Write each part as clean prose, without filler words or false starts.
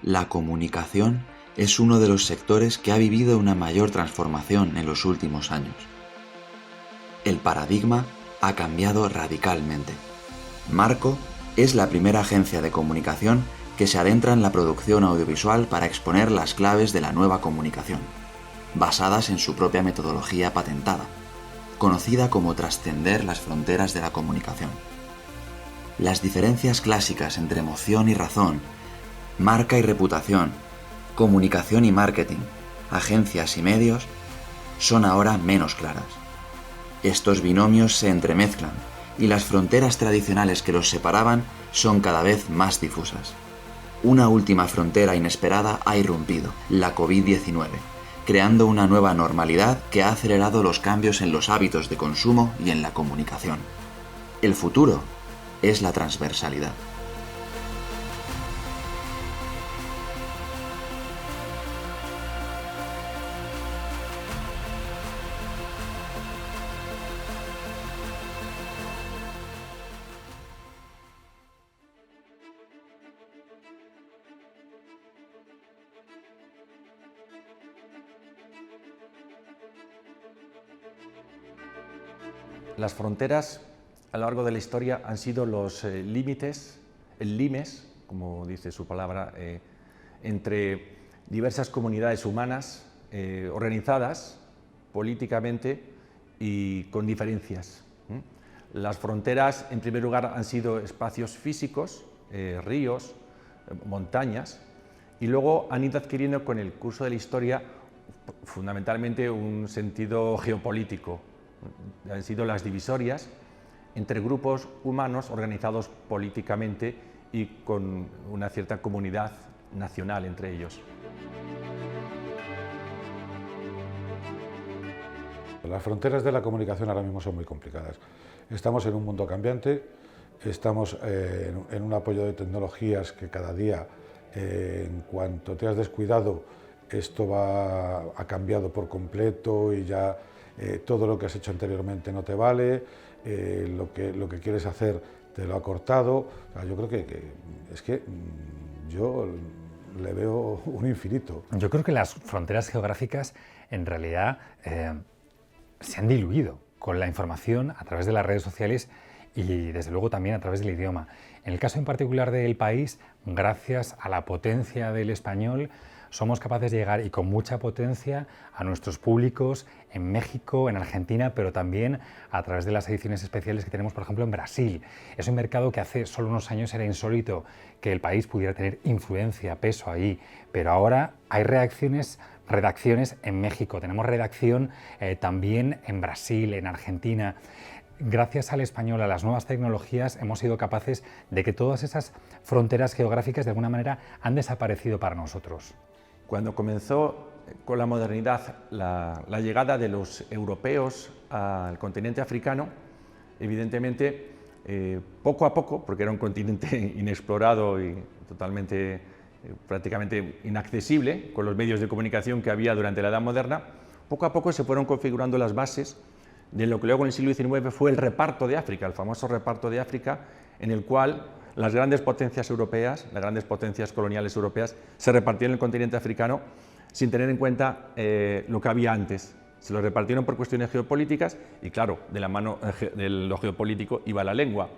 La comunicación es uno de los sectores que ha vivido una mayor transformación en los últimos años. El paradigma ha cambiado radicalmente. Marco es la primera agencia de comunicación que se adentra en la producción audiovisual para exponer las claves de la nueva comunicación, basadas en su propia metodología patentada, conocida como trascender las fronteras de la comunicación. Las diferencias clásicas entre emoción y razón, marca y reputación, comunicación y marketing, agencias y medios, son ahora menos claras. Estos binomios se entremezclan y las fronteras tradicionales que los separaban son cada vez más difusas. Una última frontera inesperada ha irrumpido, la COVID-19, creando una nueva normalidad que ha acelerado los cambios en los hábitos de consumo y en la comunicación. El futuro es la transversalidad. Las fronteras a lo largo de la historia han sido los límites, el limes, como dice su palabra, entre diversas comunidades humanas organizadas políticamente y con diferencias. Las fronteras, en primer lugar, han sido espacios físicos, ríos, montañas, y luego han ido adquiriendo con el curso de la historia fundamentalmente un sentido geopolítico. Han sido las divisorias entre grupos humanos organizados políticamente y con una cierta comunidad nacional entre ellos. Las fronteras de la comunicación ahora mismo son muy complicadas. Estamos en un mundo cambiante, estamos en un apoyo de tecnologías que cada día, en cuanto te has descuidado, esto ha cambiado por completo y ya todo lo que has hecho anteriormente no te vale, lo que quieres hacer te lo ha cortado. O sea, yo creo que yo le veo un infinito. Yo creo que las fronteras geográficas en realidad se han diluido con la información a través de las redes sociales y desde luego también a través del idioma. En el caso en particular del país, gracias a la potencia del español, somos capaces de llegar y con mucha potencia a nuestros públicos en México, en Argentina, pero también a través de las ediciones especiales que tenemos, por ejemplo, en Brasil. Es un mercado que hace solo unos años era insólito que el país pudiera tener influencia, peso ahí, pero ahora hay redacciones en México, tenemos redacción también en Brasil, en Argentina. Gracias al español, a las nuevas tecnologías, hemos sido capaces de que todas esas fronteras geográficas de alguna manera han desaparecido para nosotros. Cuando comenzó con la modernidad la llegada de los europeos al continente africano, evidentemente, poco a poco, porque era un continente inexplorado y totalmente, prácticamente inaccesible con los medios de comunicación que había durante la Edad Moderna, poco a poco se fueron configurando las bases de lo que luego en el siglo XIX fue el reparto de África, el famoso reparto de África, en el cual las grandes potencias europeas, las grandes potencias coloniales europeas, se repartieron el continente africano sin tener en cuenta lo que había antes. Se lo repartieron por cuestiones geopolíticas y, claro, de la mano de lo geopolítico iba la lengua.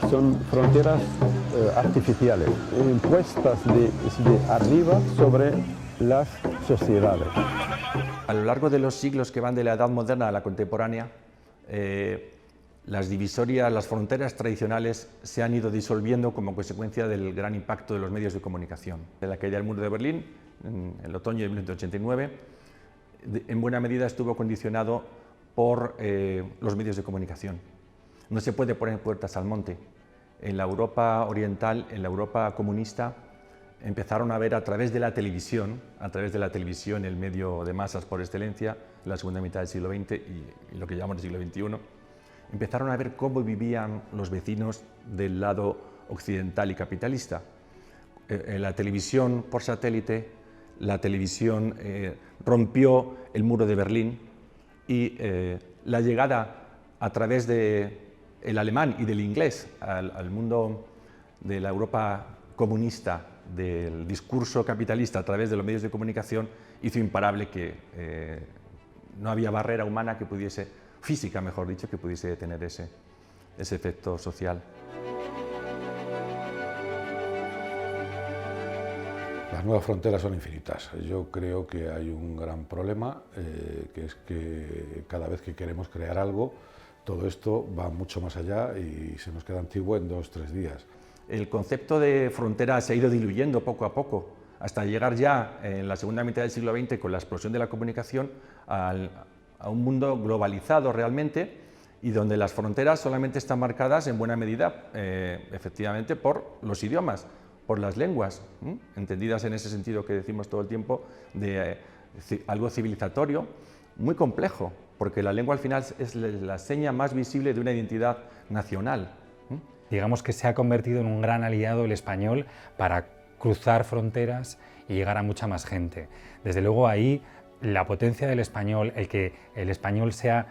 Son fronteras artificiales, impuestas de arriba sobre las sociedades. A lo largo de los siglos que van de la Edad Moderna a la contemporánea, las divisorias, las fronteras tradicionales se han ido disolviendo como consecuencia del gran impacto de los medios de comunicación. De la caída del muro de Berlín, en el otoño de 1989, en buena medida estuvo condicionado por los medios de comunicación. No se puede poner puertas al monte. En la Europa oriental, en la Europa comunista, empezaron a ver a través de la televisión, el medio de masas por excelencia, en la segunda mitad del siglo XX y lo que llamamos el siglo XXI, empezaron a ver cómo vivían los vecinos del lado occidental y capitalista. La televisión por satélite, la televisión rompió el muro de Berlín y la llegada a través del alemán y del inglés al mundo de la Europa comunista del discurso capitalista a través de los medios de comunicación hizo imparable que no había barrera humana que pudiese, física mejor dicho, que pudiese tener ese efecto social. Las nuevas fronteras son infinitas. Yo creo que hay un gran problema, que es que cada vez que queremos crear algo, todo esto va mucho más allá y se nos queda antiguo en 2 o 3 días. El concepto de frontera se ha ido diluyendo poco a poco, hasta llegar ya en la segunda mitad del siglo XX, con la explosión de la comunicación, a un mundo globalizado realmente, y donde las fronteras solamente están marcadas en buena medida, efectivamente, por los idiomas, por las lenguas, entendidas en ese sentido que decimos todo el tiempo, de algo civilizatorio, muy complejo, porque la lengua al final es la seña más visible de una identidad nacional. Digamos que se ha convertido en un gran aliado el español para cruzar fronteras y llegar a mucha más gente. Desde luego ahí la potencia del español, el que el español sea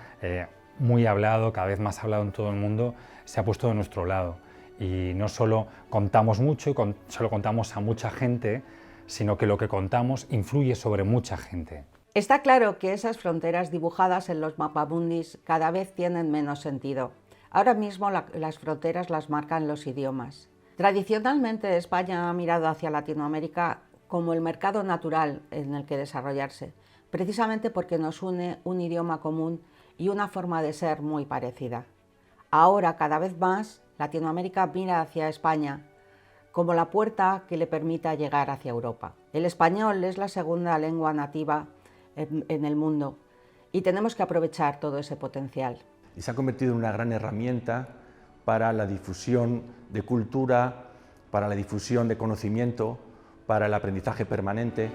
muy hablado, cada vez más hablado en todo el mundo, se ha puesto de nuestro lado. Y no solo contamos mucho y solo contamos a mucha gente, sino que lo que contamos influye sobre mucha gente. Está claro que esas fronteras dibujadas en los mapamundis cada vez tienen menos sentido. Ahora mismo las fronteras las marcan los idiomas. Tradicionalmente España ha mirado hacia Latinoamérica como el mercado natural en el que desarrollarse, precisamente porque nos une un idioma común y una forma de ser muy parecida. Ahora, cada vez más, Latinoamérica mira hacia España como la puerta que le permita llegar hacia Europa. El español es la segunda lengua nativa en el mundo y tenemos que aprovechar todo ese potencial. Y se ha convertido en una gran herramienta para la difusión de cultura, para la difusión de conocimiento, para el aprendizaje permanente.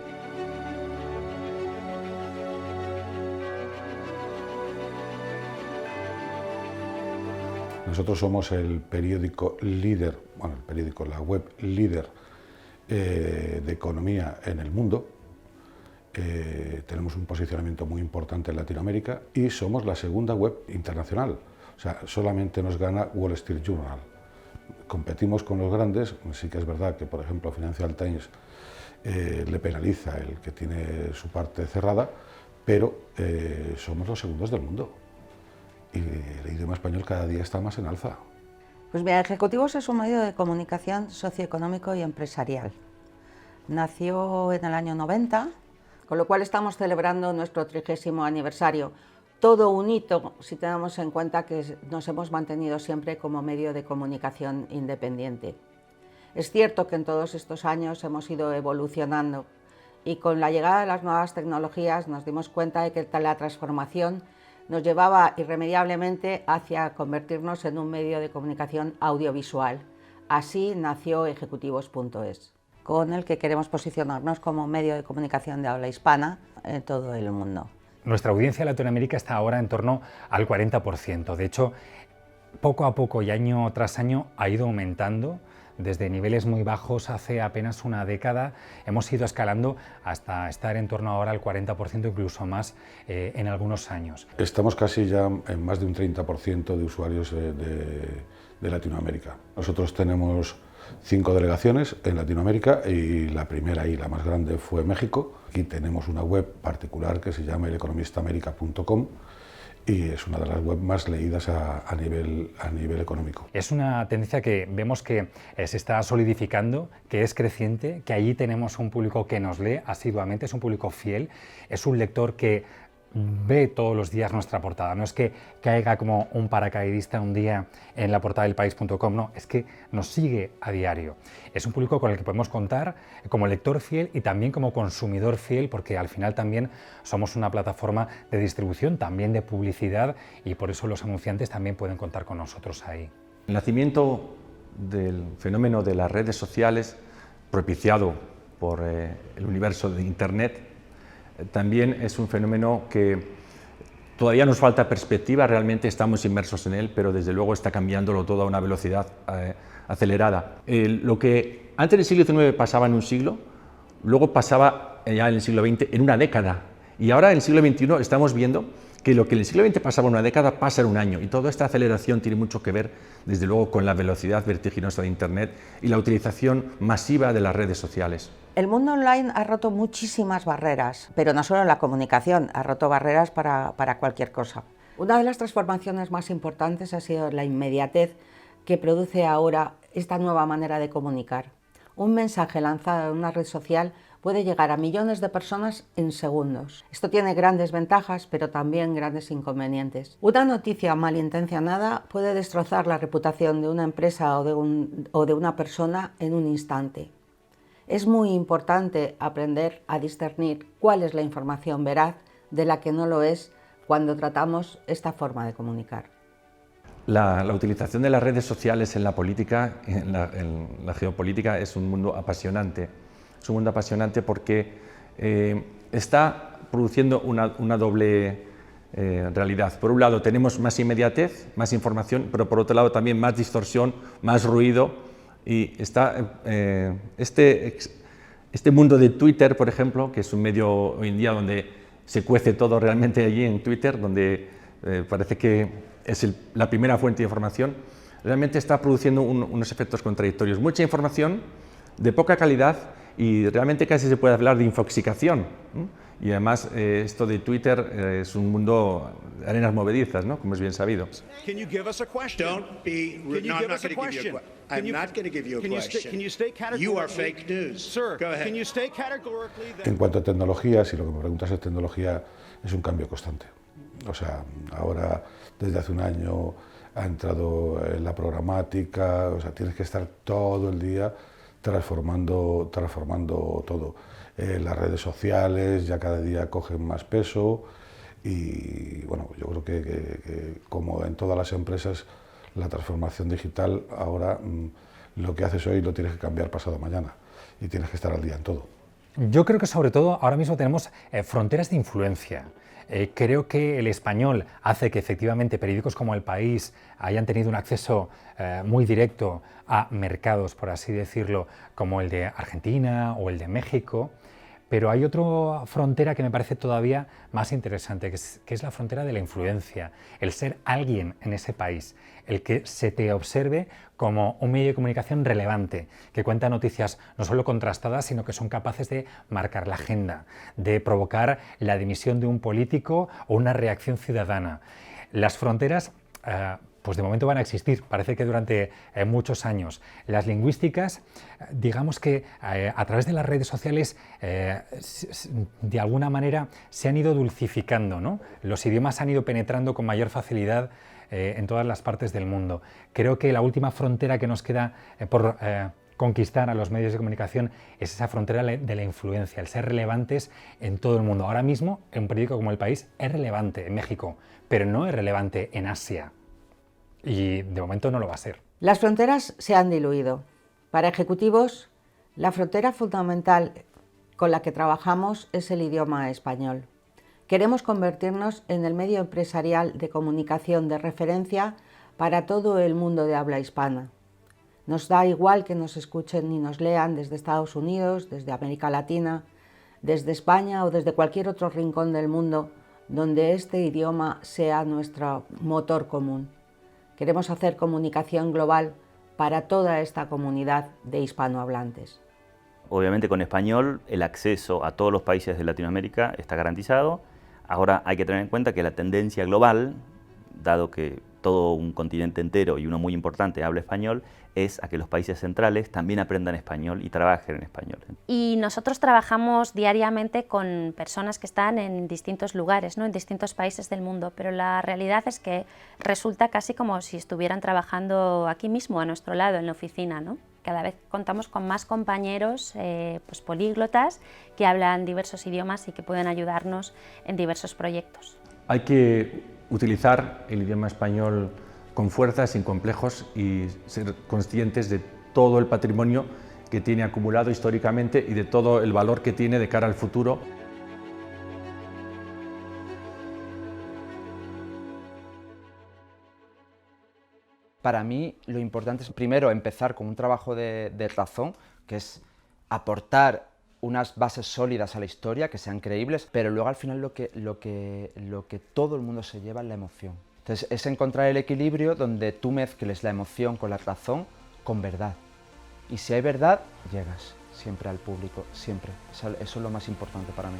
Nosotros somos el periódico líder, la web líder de economía en el mundo. Tenemos un posicionamiento muy importante en Latinoamérica y somos la segunda web internacional. O sea, solamente nos gana Wall Street Journal. Competimos con los grandes, sí que es verdad que, por ejemplo, Financial Times le penaliza el que tiene su parte cerrada, pero somos los segundos del mundo. Y el idioma español cada día está más en alza. Pues mira, Ejecutivos es un medio de comunicación socioeconómico y empresarial. Nació en el año 90, con lo cual estamos celebrando nuestro 30º aniversario. Todo un hito si tenemos en cuenta que nos hemos mantenido siempre como medio de comunicación independiente. Es cierto que en todos estos años hemos ido evolucionando y con la llegada de las nuevas tecnologías nos dimos cuenta de que la transformación nos llevaba irremediablemente hacia convertirnos en un medio de comunicación audiovisual. Así nació Ejecutivos.es, con el que queremos posicionarnos como medio de comunicación de habla hispana en todo el mundo. Nuestra audiencia en Latinoamérica está ahora en torno al 40%. De hecho, poco a poco y año tras año ha ido aumentando. Desde niveles muy bajos hace apenas una década hemos ido escalando hasta estar en torno ahora al 40%, incluso más en algunos años. Estamos casi ya en más de un 30% de usuarios de Latinoamérica. Nosotros tenemos 5 delegaciones en Latinoamérica y la primera y la más grande fue México. Aquí tenemos una web particular que se llama eleconomistaamerica.com y es una de las webs más leídas a nivel económico. Es una tendencia que vemos que se está solidificando, que es creciente, que allí tenemos un público que nos lee asiduamente, es un público fiel, es un lector que ve todos los días nuestra portada. No es que caiga como un paracaidista un día en la portada del país.com, no, es que nos sigue a diario. Es un público con el que podemos contar como lector fiel y también como consumidor fiel, porque al final también somos una plataforma de distribución, también de publicidad, y por eso los anunciantes también pueden contar con nosotros ahí. El nacimiento del fenómeno de las redes sociales, propiciado por el universo de Internet, también es un fenómeno que todavía nos falta perspectiva, realmente estamos inmersos en él, pero desde luego está cambiándolo todo a una velocidad acelerada. Lo que antes del siglo XIX pasaba en un siglo, luego pasaba ya en el siglo XX en una década, y ahora en el siglo XXI estamos viendo que lo que en el siglo XX pasaba una década pasa en un año, y toda esta aceleración tiene mucho que ver, desde luego, con la velocidad vertiginosa de Internet y la utilización masiva de las redes sociales. El mundo online ha roto muchísimas barreras, pero no solo la comunicación, ha roto barreras para cualquier cosa. Una de las transformaciones más importantes ha sido la inmediatez que produce ahora esta nueva manera de comunicar. Un mensaje lanzado en una red social puede llegar a millones de personas en segundos. Esto tiene grandes ventajas, pero también grandes inconvenientes. Una noticia malintencionada puede destrozar la reputación de una empresa o de una persona en un instante. Es muy importante aprender a discernir cuál es la información veraz de la que no lo es cuando tratamos esta forma de comunicar. La utilización de las redes sociales en la política, en la geopolítica, es un mundo apasionante. Es un mundo apasionante porque está produciendo una doble realidad. Por un lado tenemos más inmediatez, más información, pero por otro lado también más distorsión, más ruido, y está este mundo de Twitter, por ejemplo, que es un medio hoy en día donde se cuece todo realmente allí en Twitter, donde parece que es la primera fuente de información, realmente está produciendo unos efectos contradictorios. Mucha información de poca calidad, y realmente casi se puede hablar de infoxicación, ¿no? Y además esto de Twitter es un mundo de arenas movedizas, ¿no? Como es bien sabido. Can you give us a question? Don't be rude. No, I'm not going to give you a question. I'm not going to give you a question. Can you state categorically? You are fake news. Sir, go ahead. can you state categorically that... En cuanto a tecnología, si lo que me preguntas es tecnología, es un cambio constante. O sea, ahora, desde hace un año, ha entrado la programática, o sea, tienes que estar todo el día transformando todo. Las redes sociales ya cada día cogen más peso y, bueno, yo creo que como en todas las empresas, la transformación digital ahora lo que haces hoy lo tienes que cambiar pasado mañana y tienes que estar al día en todo. Yo creo que sobre todo ahora mismo tenemos fronteras de influencia. Creo que el español hace que efectivamente periódicos como El País hayan tenido un acceso muy directo a mercados, por así decirlo, como el de Argentina o el de México, pero hay otra frontera que me parece todavía más interesante, que es la frontera de la influencia, el ser alguien en ese país, el que se te observe como un medio de comunicación relevante, que cuenta noticias no solo contrastadas, sino que son capaces de marcar la agenda, de provocar la dimisión de un político o una reacción ciudadana. Las fronteras pues de momento van a existir, parece que durante muchos años. Las lingüísticas, digamos que a través de las redes sociales, de alguna manera se han ido dulcificando, ¿no? Los idiomas han ido penetrando con mayor facilidad en todas las partes del mundo. Creo que la última frontera que nos queda por conquistar a los medios de comunicación es esa frontera de la influencia, el ser relevantes en todo el mundo. Ahora mismo, un periódico como El País es relevante en México, pero no es relevante en Asia. Y de momento no lo va a ser. Las fronteras se han diluido. Para ejecutivos, la frontera fundamental con la que trabajamos es el idioma español. Queremos convertirnos en el medio empresarial de comunicación de referencia para todo el mundo de habla hispana. Nos da igual que nos escuchen y nos lean desde Estados Unidos, desde América Latina, desde España o desde cualquier otro rincón del mundo donde este idioma sea nuestro motor común. Queremos hacer comunicación global para toda esta comunidad de hispanohablantes. Obviamente con español el acceso a todos los países de Latinoamérica está garantizado. Ahora hay que tener en cuenta que la tendencia global, dado que todo un continente entero y uno muy importante habla español, es a que los países centrales también aprendan español y trabajen en español. Y nosotros trabajamos diariamente con personas que están en distintos lugares, ¿no? En distintos países del mundo, pero la realidad es que resulta casi como si estuvieran trabajando aquí mismo, a nuestro lado, en la oficina, ¿no? Cada vez contamos con más compañeros pues políglotas que hablan diversos idiomas y que pueden ayudarnos en diversos proyectos. Hay que utilizar el idioma español con fuerza, sin complejos, y ser conscientes de todo el patrimonio que tiene acumulado históricamente y de todo el valor que tiene de cara al futuro. Para mí lo importante es primero empezar con un trabajo de razón, que es aportar unas bases sólidas a la historia, que sean creíbles, pero luego al final lo que todo el mundo se lleva es la emoción. Entonces es encontrar el equilibrio donde tú mezcles la emoción con la razón, con verdad. Y si hay verdad, llegas siempre al público, siempre. Eso es lo más importante para mí.